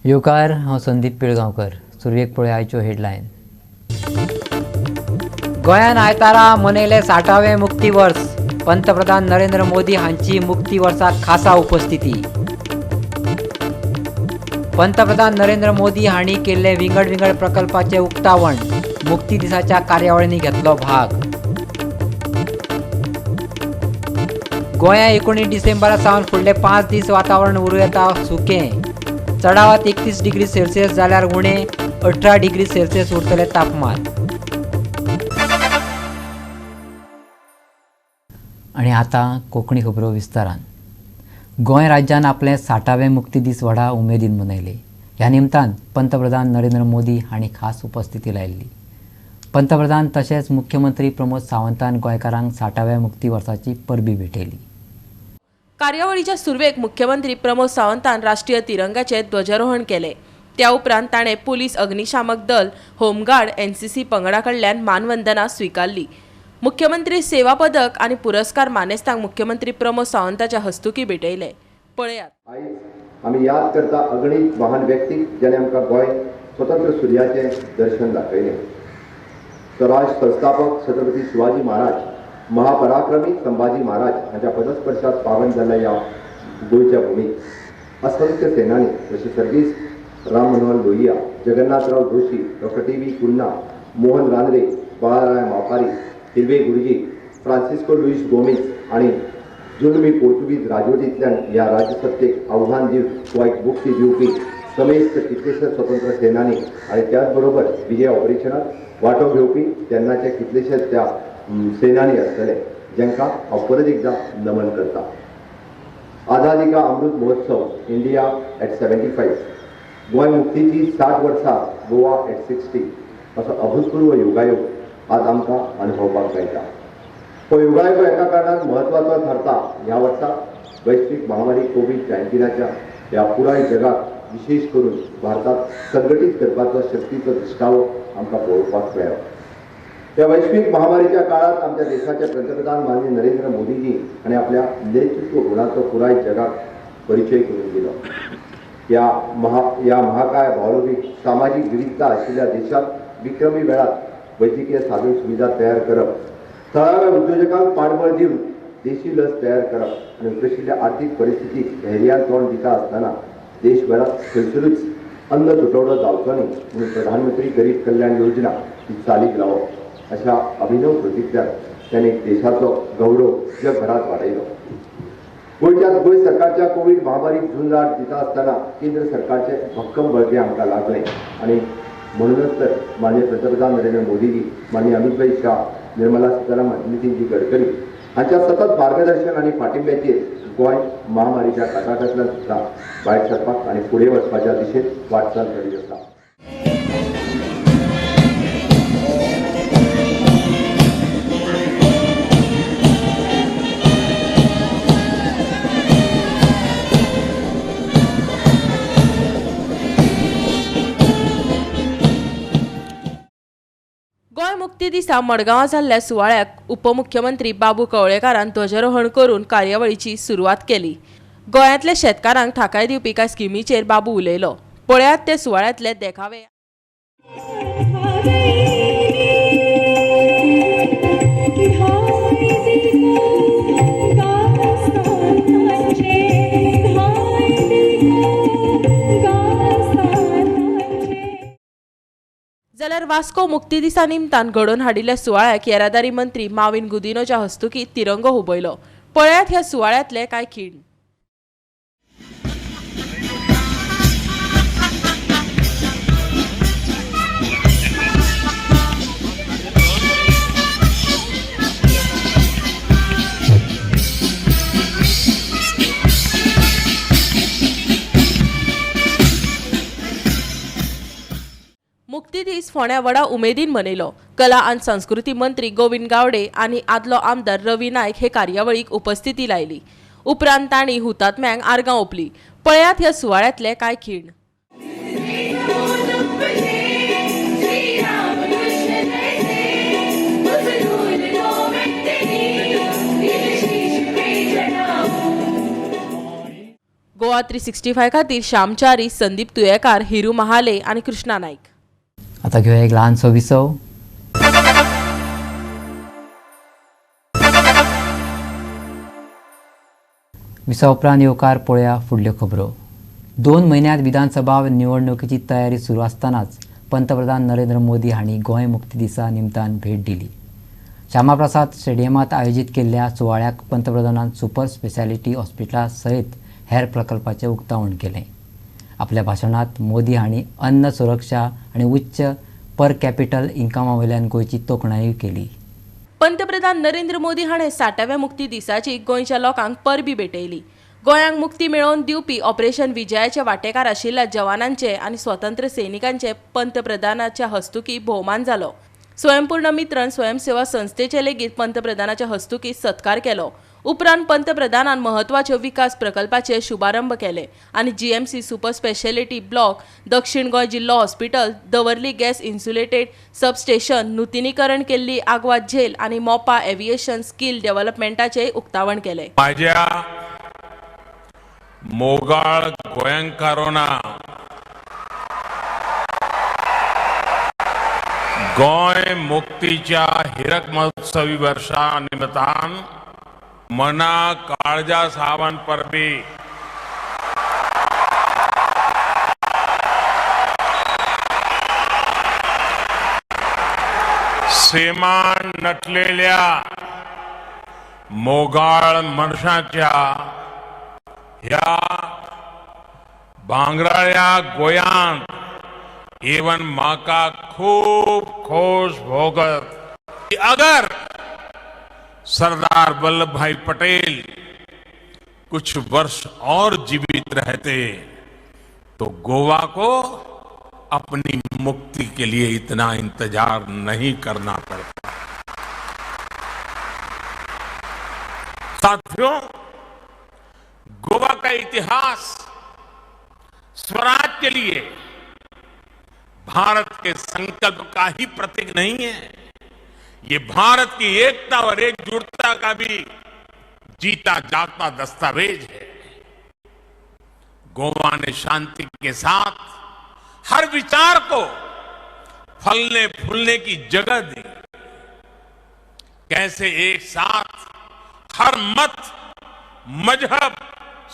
योकार हांव संदीप पिळगांवकर. सुरवेक पळय आयच्यो हेडलायन. गोंयान आयतारा मनयले 60वें मुक्ती वर्स. पंतप्रधान नरेंद्र मोदी हांची मुक्ती वर्साक खासा उपस्थिती. पंतप्रधान नरेंद्र मोदी हांणी केल्ले विंगड विंगड प्रकल्पाचे उक्तावण. मुक्ती दिसाच्या कार्यावळींनी घेतलो भाग. गोंया 19 डिसेंबरा सावन फुडले 5 दीस वातावरण उरूं येता सुकें. चडावात 31 डिग्री सेल्सियस जाल्यार उणें 18 डिग्री सेल्सियस उरतले तापमान. आनी आतां कोंकणी खबरो विस्तारान. गोंय राज्यान आपले 60वें मुक्ती दीस व्हडा उमेदीन मनयले. ह्या निमतान पंतप्रधान नरेंद्र मोदी हांणी खास उपस्थिती लायिल्ली. पंतप्रधान तशेंच मुख्यमंत्री प्रमोद सावंतान गोंयकारांक 60व्या मुक्ती वर्साची परबी भेटयली. कार्यावळीच्या सुरवेक मुख्यमंत्री प्रमोद सावंतान राष्ट्रीय तिरंगाचे ध्वजारोहण केले. त्या उपरांत ताणें पुलीस, अग्निशामक दल, होमगार्ड, एनसीसी पंगडा कडल्यान मानवंदना स्वीकारली. मुख्यमंत्री सेवा पदक आनी पुरस्कार मानेस्तांक मुख्यमंत्री प्रमोद सावंताच्या हस्तुकी भेटयले. पळयात. आयज आमी याद करता अगणित महान व्यक्तीक जेणे आमकां गोंय स्वतंत्र सूर्याचें दर्शन दाखयलें. स्वराज संस्थापक छत्रपती शिवाजी महाराज, महापराक्रमी संभाजी महाराज हांच्या पदस्पर्शात पावन जाल्ल्या ह्या गोंयच्या भुमीक असंख्य सेनानी जशे सर्गीस राम मनोहर लोहिया, जगन्नाथराव जोशी, डॉक्टर टी.व्ही. कुन्ना, मोहन रानडे, बाळाराय मापारी, हिरवे गुरुजी, फ्रांसिस्को लुईस गोमेज आणि जुलमी पोर्तुगीज राजवटींतल्यान ह्या राजसत्तेक आव्हान दिवंक वा एक मुक्ती दिवपी समेस्त कितलेशे स्वतंत्र सेनानी आणि त्याच बरोबर विजय ऑपरेशनात वांटो घेवपी तेन्नाचे कितलेशेच त्या सेनानी आसतले जेंकां हांव परत एकदां नमन करता. आझादी का अमृत महोत्सव इंडिया एट 75, गोंय मुक्तीची 60 वर्सां, गोवा एट 60 असो अभूतपूर्व योगायोग आज आमकां अनुभवपाक मेळटा. हो योगायोग एका कारणान म्हत्वाचो थारता. ह्या वर्सा वैश्वीक महामारी कोविड-19च्या ह्या पुराय जगाक विशेष करून भारतात संघटीत करपाचो शक्तीचो दिश्टावो आमकां पळोवपाक मेळ्ळो. ह्या वैश्वीक महामारीच्या काळात आमच्या देशाचे पंतप्रधान माननीय नरेंद्र मोदीजी हांणी आपल्या नेतृत्व गुणाचो पुराय जगाक परिचय करून दिलो. या महाकाय भौगोलिक सामाजिक विविधता आशिल्ल्या देशात विक्रमी वेळात वैद्यकीय साधन सुविधा तयार करप, थळाव्या उद्योजकांक पाठबळ दिवन देशी लस तयार करप आनी उपेशिल्ल्या आर्थीक परिस्थितीक धैर्यान तोंड दिता आसतना देशभरात खंयसरूच अन्न तुटवडो जावचो न्ही म्हणून प्रधानमंत्री गरीब कल्याण योजना ही चालीक लावप अशा अभिनव कृतींतल्यान त्यांनी देशाचो गौरव जगभरात वाडयलो. गोंय सरकारच्या कोविड महामारीक झुंज दिता आसतना केंद्र सरकारचे भक्कम बळगे आमकां लागले आणि म्हणूनच तर माननीय पंतप्रधान नरेंद्र मोदीजी, माननीय अमित शाह, निर्मला सीतारामन, नितीनजी गडकरी हांच्या सतत मार्गदर्शन आणि पाठिंब्याचेर गोंय महामारीच्या काटाकातल्यान सुद्धा भायर सरपाक आणि फुडें वचपाच्या दिशेन वाटचाल करीत आसा. गोंय मुक्ती दिसा मडगांवां जाल्ल्या सुवाळ्याक उपमुख्यमंत्री बाबू कवळेकारान ध्वजारोहण करून कार्यावळीची सुरवात केली. गोंयांतल्या शेतकारांक थाकाय दिवपी कांय स्किमीचेर बाबू उलयलो. पळयात ते सुवाळ्यातले देखावे. जाल्यार वास्को मुक्ती दिसा निमतान घडोवन हाडिल्ल्या सुवाळ्याक येरादारी मंत्री माविन गुदिनोच्या हस्तुकी तिरंगो हुबयलो. पळयात ह्या सुवाळ्यातले कांय खीण. मुक्ती दीस फोंड्या व्हडा उमेदीन मनयलो. कला आनी संस्कृती मंत्री गोविंद गावडे आनी आदलो आमदार रवी नायक हे कार्यावळीक उपस्थिती लायली. उपरांत तांणी हुतात्म्यांक आर्गां ओंपली. पळयात ह्या सुवाळ्यातले कांय खीण. गोवा गोवा 365 खातीर श्याम च्यारी, संदीप तुयेकार, हिरू महाले आनी कृष्णा नाईक. आता घेऊया एक लहानसो विसव. विसव उपरांत येवकार पळोवया फुडल्यो खबरो. 2 म्हयन्यांत विधानसभा निवडणुकीची तयारी सुरू आसतनाच पंतप्रधान नरेंद्र मोदी हांणी गोंय मुक्ती दिसा निमतान भेट दिली. श्यामाप्रसाद स्टेडियमांत आयोजीत केल्ल्या सुवाळ्याक पंतप्रधानान सुपर स्पेशालिटी हॉस्पिटला सयत हेर प्रकल्पाचें उक्तावण केलें. आपल्या भाशणांत मोदी हांणी अन्न सुरक्षा आनी उच्च पर कॅपिटल इन्कमा वयल्यान गोंयची तोखणायूय केली. पंतप्रधान नरेंद्र मोदी हाणें 60व्या मुक्ती दिसाची गोंयच्या लोकांक परबी भेटयली. गोंयांक मुक्ती मेळोवन दिवपी ऑपरेशन विजयाचे वांटेकार आशिल्ल्या जवानांचे आनी स्वतंत्र सैनिकांचे पंतप्रधानाच्या हस्तुकीं भोवमान जालो. स्वयंपूर्ण मित्रण स्वयंसेवा संस्थेचे लेगीत पंतप्रधानाच्या हस्तुकीं सत्कार केलो. उपरांत पंतप्रधानान महत्वाच्या विकास प्रकल्पाचे शुभारंभ केले आनी जीएमसी सुपर स्पेशालिटी ब्लॉक, दक्षिण गोंय जिल्लो hospital, Davorlim gas insulated substation, नूतनीकरण केल्ली आग्वाद झेल आनी मोपा एव्हिएशन स्किल डेव्हलपमेंटाचेय उक्तावण केले. माझ्या मोगाळ गोंयांकारोना गोंय मुक्तीच्या हिरक महोत्सवी वर्षा निमतान मना काळजा सावन परबी सेमान नटलेल्या मोगाळ मनशाच्या ह्या भांगराळ्या गोंयांत इवन म्हाका खूब खोश भोगत कि अगर सरदार वल्लभ भाई पटेल कुछ वर्ष और जीवित रहते तो गोवा को अपनी मुक्ति के लिए इतना इंतजार नहीं करना पड़ता. साथियों, गोवा का इतिहास स्वराज के लिए भारत के संकल्प का ही प्रतीक नहीं है, ये भारत की एकता और एकजुटता का भी जीता जागता दस्तावेज है. गोवा ने शांति के साथ हर विचार को फलने फूलने की जगह दी. कैसे एक साथ हर मत, मजहब,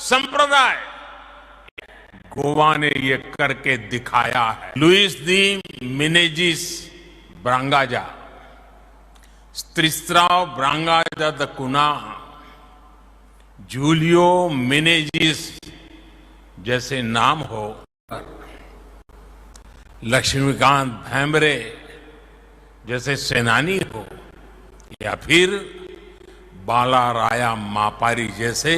संप्रदाय गोवा ने ये करके दिखाया है. लुइस दी मिनेजिस ब्रांगाजा, स्त्रिस्त्राव ब्रांगाजा द कुना, जूलियो मिनेजिस जैसे नाम हो, लक्ष्मीकांत भैंबरे जैसे सेनानी हो, या फिर बाला राया मापारी जैसे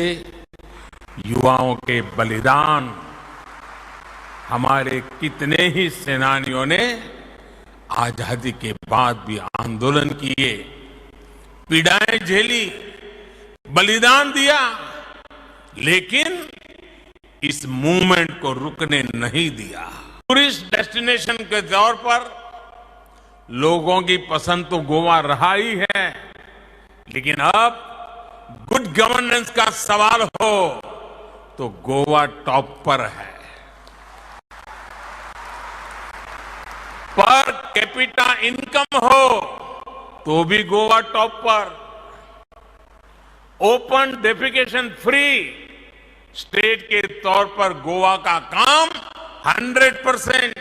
युवाओं के बलिदान, हमारे कितने ही सेनानियों ने आजादी के बाद भी आंदोलन किए, पीड़ाएं झेली, बलिदान दिया, लेकिन इस मूवमेंट को रुकने नहीं दिया. टूरिस्ट डेस्टिनेशन के तौर पर लोगों की पसंद तो गोवा रहा ही है, लेकिन अब गुड गवर्नेंस का सवाल हो तो गोवा टॉप पर है. पर कैपिटा इनकम हो तो भी गोवा टॉप पर. ओपन डेफिकेशन फ्री स्टेट के तौर पर गोवा का काम 100%.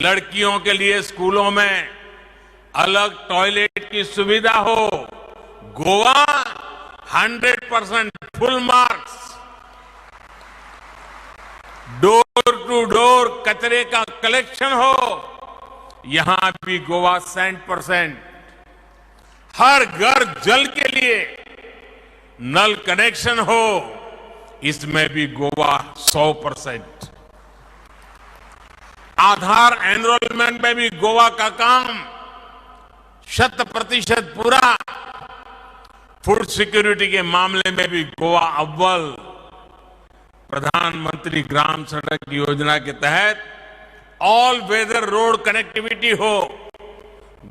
लड़कियों के लिए स्कूलों में अलग टॉयलेट की सुविधा हो, Goa 100% full marks. Door to door कचरे का कलेक्शन हो, यहां भी गोवा 100%. हर घर जल के लिए नल कनेक्शन हो, इसमें भी गोवा 100%. आधार एनरोलमेंट में भी गोवा का काम 100% पूरा. फूड सिक्योरिटी के मामले में भी गोवा अव्वल. प्रधानमंत्री ग्राम सड़क योजना के तहत ऑल वेदर रोड कनेक्टिविटी हो,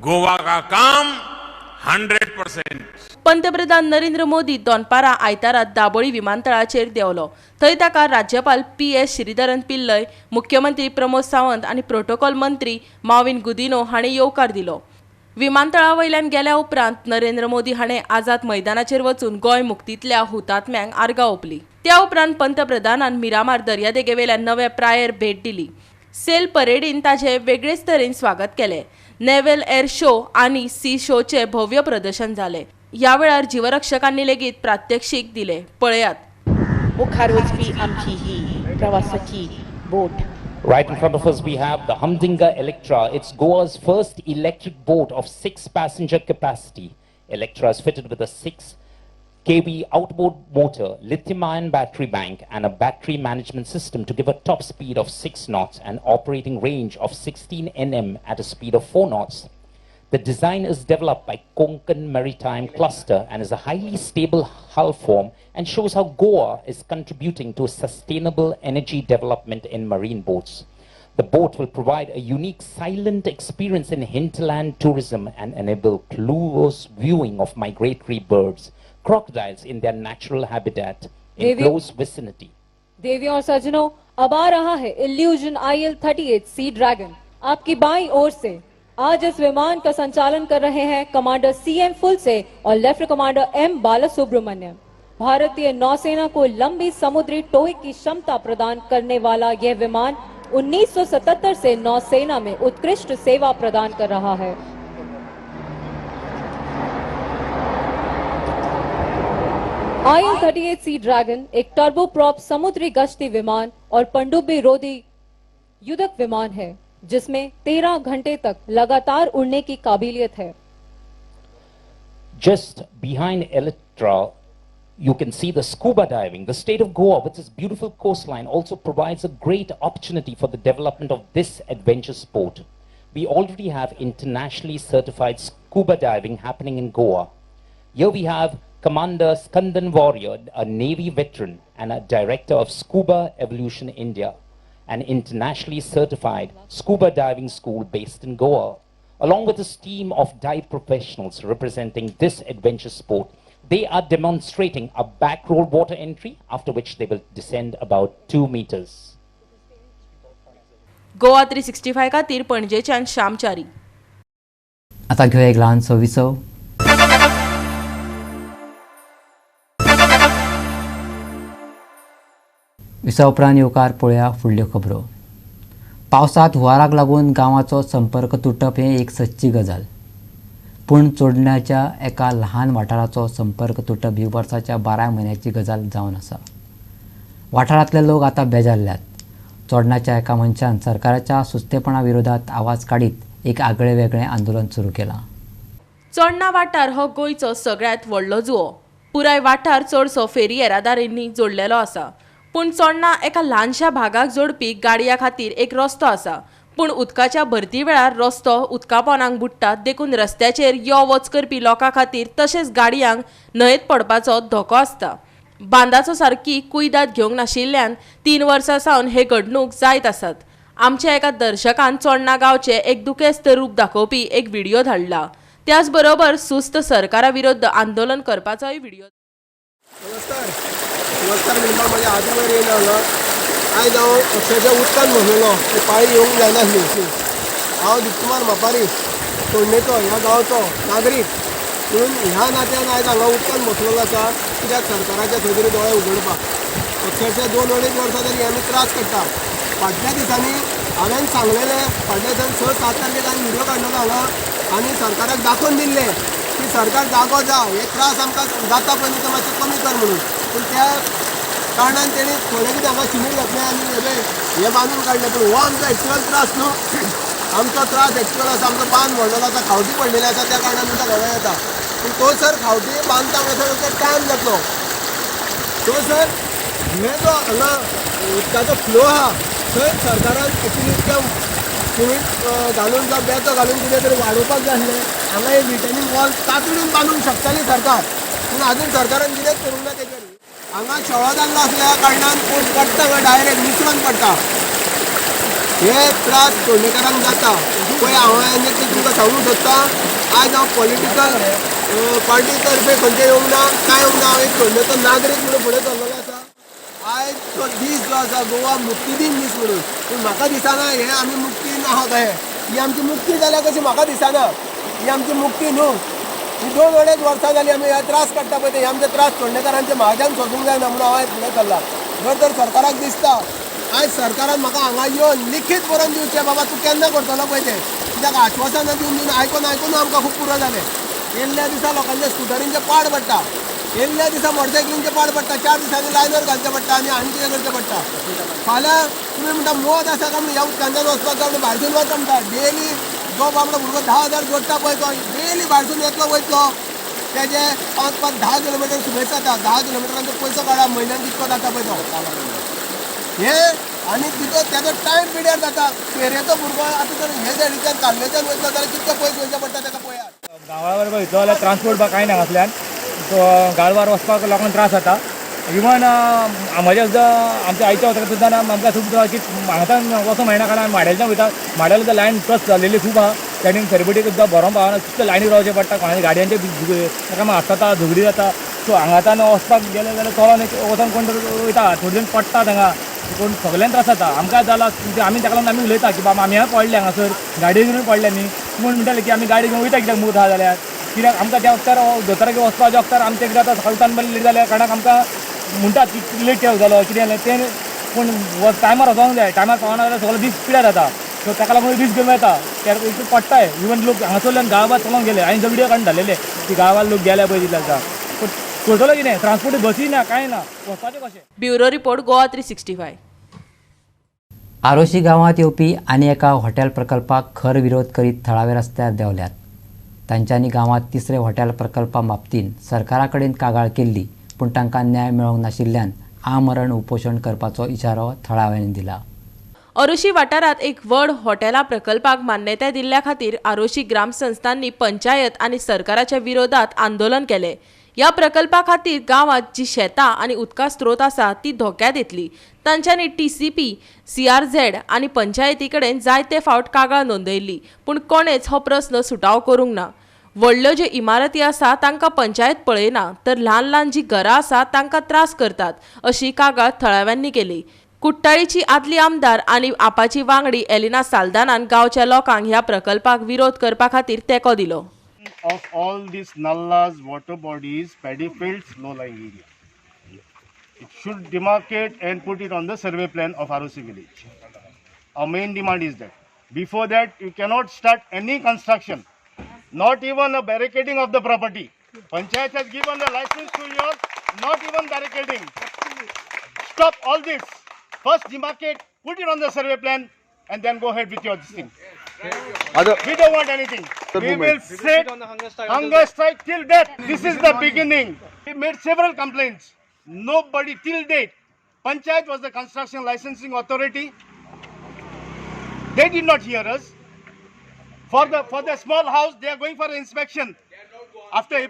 गोवा का काम 100%. पंतप्रधान नरेंद्र मोदी दोनपारां आयतारा दाबोळी विमानतळाचेर देवलो. थंय ताका राज्यपाल PS श्रीधरन पिल्लय, मुख्यमंत्री प्रमोद सावंत आनी प्रोटोकॉल मंत्री मॉविन गुदिन्हो हांणी येवकार दिलो. विमानतळा वयल्यान गेल्या उपरांत नरेंद्र मोदी हाणें आझाद मैदानाचेर वचून गोंय मुक्तींतल्या हुतात्म्यांक आर्गां ओंपलीं. त्या उपरांत पंतप्रधानान मिरामार दर्यादेगेवेल्या नव्या प्रायर भेट दिली. सेल परेडीन ताचें वेगळेच तरेन स्वागत केलें. नेव्हल एअर शो आनी सी शोचे भव्य प्रदर्शन जालें. ह्या वेळार जीवरक्षकांनी लेगीत प्रात्यक्षिक दिलें. पळयात. मुखार वचपी आमची ही प्रवासाची बोट. Right in front of us we have the Humdinger Electra. It's Goa's first electric boat of 6 passenger capacity. Electra is fitted with a 6 kV outboard motor, lithium-ion battery bank and a battery management system to give a top speed of 6 knots and operating range of 16 nm at a speed of 4 knots. The design is developed by Konkan Maritime Cluster and is a highly stable hull form and shows how Goa is contributing to sustainable energy development in marine boats. The boat will provide a unique silent experience in hinterland tourism and enable close viewing of migratory birds, crocodiles in their natural habitat in close vicinity. देवी और सज्जनों, अब आ रहा है illusion IL-38 sea dragon आपकी बाईं or से. आज इस विमान का संचालन कर रहे हैं कमांडर CM फुलसे और लेफ्टिनेंट कमांडर M बालासुब्रमण्यम. भारतीय नौसेना को लंबी समुद्री टोई की क्षमता प्रदान करने वाला यह विमान 1977 से नौसेना में उत्कृष्ट सेवा प्रदान कर रहा है. IL-38 सी ड्रैगन एक टर्बोप्रॉप समुद्री गश्ती विमान और पनडुब्बी रोधी युद्धक विमान है जिसमें 13 घंटे तक लगातार उड़ने की काबिलियत है. Just behind Electra, you can see the scuba diving. The state of Goa, with its beautiful coastline, also provides a great opportunity for the development of this adventure sport. We already have internationally certified scuba diving happening in Goa. Here we have Commander Skandan Warrior, a Navy veteran and a director of Scuba Evolution India, an internationally certified scuba diving school based in Goa. Along with his team of dive professionals representing this adventure sport, they are demonstrating a back roll water entry, after which they will descend about 2 meters. Goa 365 खातीर पणजेच्यान श्यामचारी. आता घेऊया एक ल्हानसो विसव. Visa उपरांत येवकार पळया फुडल्यो खबरो. पावसांत हुंवाराक लागून गांवाचो संपर्क तुटप हें एक सच्ची गजाल. पूण चोडण्याच्या एका ल्हान वाठाराचो संपर्क तुटप ही वर्साच्या 12 म्हयन्याची गजाल जावन आसा. वाठारांतले लोक आतां बेजारल्यात. चोडण्याच्या एका मनशान सरकाराच्या सुस्तेपणा विरोधात आवाज काडीत एक आगळे वेगळें आंदोलन सुरू केलां. चोडणा वाठार हो गोंयचो सगळ्यांत व्हडलो जुंवो. पुराय वाठार चडसो फेरी येरादारींनी जोडलेलो आसा. पूण चोडणा एका ल्हानशा भागाक जोडपी गाडयां खातीर एक रस्तो आसा. पूण उदकाच्या भरती वेळार रस्तो उदका पोंदाक बुडटा देखून रस्त्याचेर यो वच करपी लोकां खातीर तशेंच गाडयांक न्हंयेत पडपाचो धोको आसता. बांदाचो सारकी कुयदाद घेवंक नाशिल्ल्यान 3 वर्सां सावन हे घडणूक जायत आसात. आमच्या एका दर्शकान चोडणा गांवचे एक दुखेस्त रूप दाखोवपी एक व्हिडिओ धाडला. त्याच बरोबर सुस्त सरकारा विरुद्ध आंदोलन करपाचोय व्हिडिओ. नमस्कार निर्माण माझ्या आजूबाजूला येयला हांगा आयज हांव अक्षरशः उदकान भरलेलो ते पाळी येवंक जायनासली. हांव दिपकुमार मापारी चोडणेचो ह्या गांवचो नागरीक म्हणून ह्या नात्यान आयज हांगा उदकान बसलेलो आसा. कित्याक सरकाराचे खंय तरी दोळे उगडपाक अक्षरशः 2-2.5 वर्सां तरी आमी त्रास करता. फाटल्या दिसांनी हांवें सांगलेलें फाटल्या दिसांनी 6-7 तारखेक हांवें व्हिडिओ काडलेलो हांगा आनी सरकाराक दाखोवन दिल्लें की सरकार जागो जा, हे त्रास आमकां जाता पळय न्ही ते मातशें कमी कर म्हणून. पूण त्या कारणान तेणी थोडे कितें हांगा सिमेंट घातलें आनी हे बांदून काडलें. पूण हो आमचो एक्चुअल त्रास न्हू. आमचो त्रास एक्चुअल आसा. आमचो बांद व्हडलो आसा, खावटी पडलेले आसा, त्या कारणान उदक हांगा येता. पूण तो सर खावटी बांदता थोडो टायम जातलो. तो सर हे जो हांगा उदकाचो फ्लो आहा थंय सरकारान एक्चुली सिमेंट घालून जावं बेतो घालून कितें तरी वाडोवपाक जाय आसलें. हांगा एक रिटेनिंग वॉल तातडीन बांदूंक शकताली सरकार. पूण आजून सरकारान कितेंच करूंक ना तेजेर. हांगा शेळो जाल्लो असल्या कारणान कोण पडटा काय डायरेक्ट निसरून पडटा. हे त्रास चोडणेकारांक जाता. पळय हांव तुमकां सांगूंक सोदता आयज हांव पॉलिटिकल पार्टी तर्फे खंयचे येवंक ना काय येवंक ना. एक खंयचो नागरीक म्हणून फुडें चल्लेलो आसा. आयज तो दीस जो आसा गोवा मुक्ती दीन दीस म्हणून, पूण म्हाका दिसना हे आमी मुक्तीन आहा कहे. ही आमची मुक्ती जाल्या कशी म्हाका दिसना. ही आमची मुक्ती न्हू. ही 2-2.5 वर्सां जाली आमी हे त्रास काडटा पळय ते आमचे त्रास फोंडेकारांचे महाजन सोदूंक जायना म्हणून हांव फुडें चल्ला. जर तर सरकाराक दिसता आयज सरकारान म्हाका हांगा येवन लिखीत बरोवन दिवचें बाबा तूं केन्ना करतलो पळय तें. कित्याक आश्वासनां दिवन आयकून आमकां खूब पुरो जालें. येयल्ल्या दिसा लोकांच्या स्कुटरींचे पाड पडटा, येयल्ल्या दिसा मोटरसायकलींचे पाड पडटा, 4 दिसांनी लायनर घालचें पडटा आनी कितें करचें पडटा. फाल्यां तुमी म्हणटा मोद आसा काय ह्या उदकांतल्यान वचपाक काय म्हणून भायरसून वच म्हणटा. डेली जो बाबडो भुरगो 10,000 जोडटा पळय तो डेली भायरसून येतलो वयतलो. तेजे 5-10 किलोमिटर सुबेज जाता. 10 किलोमिटरांचो पयसो काडा म्हयन्याक कितको जाता पळय तो. हे आनी तेजो टायम पिरियड जाता. फेरेचो भुरगो आतां जर हे सायडीच्यान कालवेच्यान वयतलो जाल्यार कितको पयस वयचें पडटा तेका पळयात. गांवा बरोबर वयतलो जाल्यार ट्रान्सपोर्ट कांय ना हांगासल्यान सो गाडवार वचपाक लोकांक त्रास जाता. इवन म्हज्या सुद्दां आमच्या आईच्या वचपाक सुद्दां आमकां खूब की हांगाच्यान वचूंक मेळना कारण माड्याच्यान वयता. माड्यार सुद्दां लायन ट्रस्ट जाल्लेली खूब आहा. त्यानी फेरीबोटी सुद्दां भरोवंक पावना. सुद्दां लायनीक रावचें पडटा. कोणाच्या गाडयांचे ताका हात जाता झगडी जाता. सो हांगाच्यान वचपाक गेले जाल्यार चलोन वचोन कोण वयता थोडे जाण पडटा हांगा. पूण सगळ्यांक त्रास जाता. आमकां जाला आमी ताका लागून आमी उलयता की बाबा आमी पडले हांगासर गाडये घेवन पडले न्ही. पूण म्हणटाले की आमी गाडी घेवन वयता कित्याक मूद आहा जाल्यार. कित्याक आमकां त्या वक्तार दोतोराक वचपाच्या वक्तार आमचें कितें जाता सकाळीं बरें लेट जाल्या कारणाक आमकां म्हणटात की लेट जालो कितें जालें तें. पूण टायमार वचोंक जाय. टायमार पावना जाल्यार सगळो दीस पिड्यार जाता. सो ताका लागून दीस घेवन वयता. त्या पडटाय. इवन लोक हांगासरल्यान गांवांत चलोवन गेले. हांवें जो व्हिडियो काडून धाडलेले की गांवांत लोक गेले पळय तितले आसा. पूण करतलो कितें ट्रान्सपोर्ट बसी ना कांय ना वचपाचें कशें. Bureau report Goa 365. आरोशी गांवांत येवपी आनी एका हॉटेल प्रकल्पाक खर विरोध करीत थळाव्या रस्त्यार देंवल्यात. तांच्यांनी गांवांत तिसरे हॉटेल प्रकल्पा बाबतींत सरकारा कडेन कागाळ केल्ली पूण तांकां न्याय मेळोंक नाशिल्ल्यान आमरण उपोशण करपाचो इशारो थळाव्यांनी दिला. अरोशी वाठारात एक व्हड हॉटेला प्रकल्पाक मान्यताय दिल्ल्या खातीर आरोशी ग्रामसंस्थांनी पंचायत आनी सरकाराच्या विरोधात आंदोलन केले. ह्या प्रकल्पा खातीर गांवांत जी शेतां आनी उदका स्त्रोत आसा ती धोक्यात येतली. तांच्यांनी TCP, CRZ आनी पंचायती कडेन जायते फावट कागाळ नोंदयल्ली पूण कोणेच हो प्रस्न सुटाव करूंक ना. व्हडल्यो ज्यो इमारती आसा तांकां पंचायत पळयना तर ल्हान ल्हान जी घरां आसा तांकां त्रास करतात अशी कागाळ थळाव्यांनी केली. कुट्टाळीची आदली आमदार आनी आपाची वांगडी एलिना साल्दानान गांवच्या लोकांक ह्या प्रकल्पाक विरोध करपा खातीर तेंको दिलो. Of all these nallas, water bodies, paddy fields, low-lying area. It should demarcate and put it on the survey plan of Arosi village. Our main demand is that. Before that, you cannot start any construction, not even a barricading of the property. Panchayat has given the license to you, not even barricading. Stop all this. First demarcate, put it on the survey plan, and then go ahead with your thing. We don't want anything. We will sit hunger strike till death. This is the beginning. We made several complaints. Nobody till date. Panchayat was the construction licensing authority. They did not hear us. For the small house, they are going for the inspection. After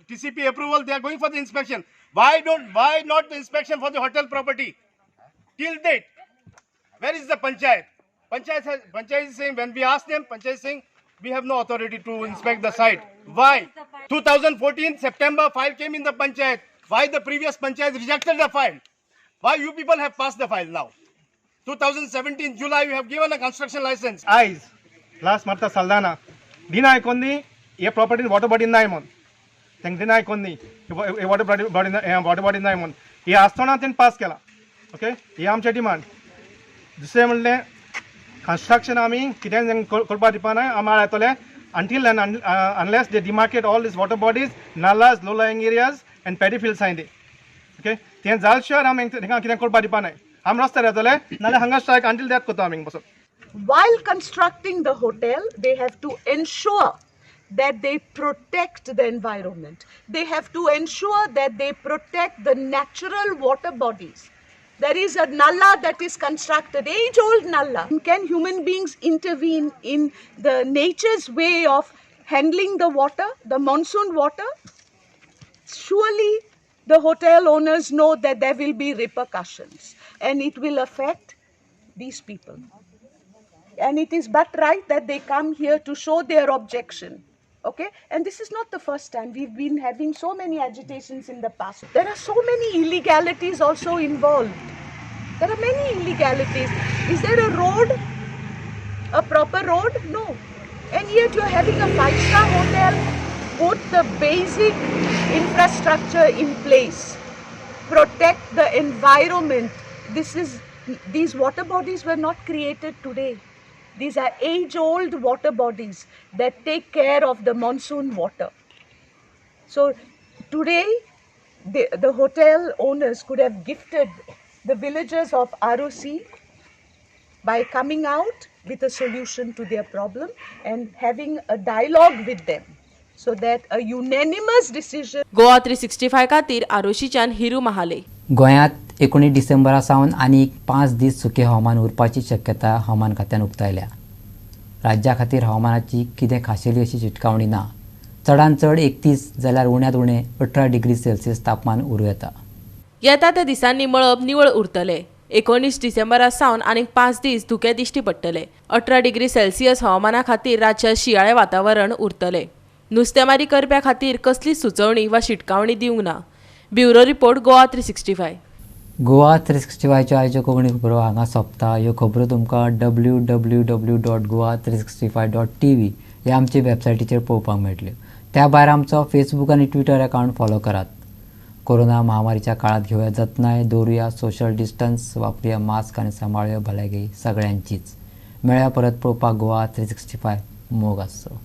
TCP approval, they are going for the inspection. Why not the inspection for the hotel property? Till date, where is the Panchayat? Panchayat is saying, when we ask them, Panchayat is saying, we have no authority to inspect the site. Why? 2014 September file came in the Panchayat. Why the previous Panchayat rejected the file? Why you people have passed the file now? 2017 July you have given a construction license. आयज last मारता साल्दाना दिना आयकोन न्ही हे प्रॉपर्टीन water body नाय म्हूण तांकां दिना आयकोन न्ही वॉटर बॉडी नाय म्हूण हे आसतना तेणें पास केला. ओके हे आमचें डिमांड. दुसरें म्हणलें construction आमी कितें करपा दिवपाना आम्हाला येतले until and unless they demarcate all these water bodies, nallas, low-lying areas and paddy fields आहाय ते. ओके तें जाल शिवाय आमी तांकां कितें करपा दिवपाना. आमी रस्त्यार येतले नाल्यार hunger strike until death करता आमी बसून. While constructing the hotel, they have to ensure that they protect the environment. They have to ensure that they protect the natural water bodies. There is a nalla that is constructed, age-old nalla. Can human beings intervene in the nature's way of handling the water, the monsoon water? Surely the hotel owners know that there will be repercussions and it will affect these people. And it is but right that they come here to show their objection. Okay, and this is not the first time. We've been having so many agitations in the past. There are so many illegalities also involved. There are many illegalities. Is there a road? A proper road? No. And yet you're having a 5-star hotel. Put the basic infrastructure in place. Protect the environment. These water bodies were not created today. These are age-old water bodies that take care of the monsoon water. So today, the hotel owners could have gifted the villagers of ROC by coming out with a solution to their problem and having a dialogue with them so that a unanimous decision. Goa 365 खातीर आरोशीच्यान हिरू महाले. गोंयांत 19 डिसेंबरा सावन आनीक 5 दीस सुके हवामान उरपाची शक्यता हवामान खात्यान उक्तायल्या. राज्या खातीर हवामानाची कितें खाशेली अशी चिटकावणी ना. चडांत चड 31 जाल्यार उण्यांत उणें 18 डिग्री सेल्सियस तापमान उरूं येता. येता त्या दिसांनी मळब निवळ उरतले. 19 डिसेंबरा सावन आनीक 5 दीस धुके दिश्टी पडटले. 18 डिग्री सेल्सियस हवामाना खातीर राज्यात शियाळे वातावरण उरतले. नुस्तेमारी करप्या खातीर कसलीच सुचोवणी वा शिटकावणी दिवंक ना. Bureau report Goa 365. गोवा 365च्यो आयच्यो कोंकणी खबरो हांगा सोंपता. ह्यो खबरो तुमकां www.goa365.tv ह्या आमचे वेबसायटीचेर पळोवपाक मेळटल्यो. त्या भायर आमचो फेसबूक आनी ट्विटर अकावंट फॉलो करात. कोरोना महामारीच्या काळात घेवया जतनाय, दवरुया सोशल डिस्टन्स, वापरुया मास्क आनी सांबाळुया भलायकी सगळ्यांचीच. मेळ्या परत पळोवपाक गोवा 365 मोग आसचो.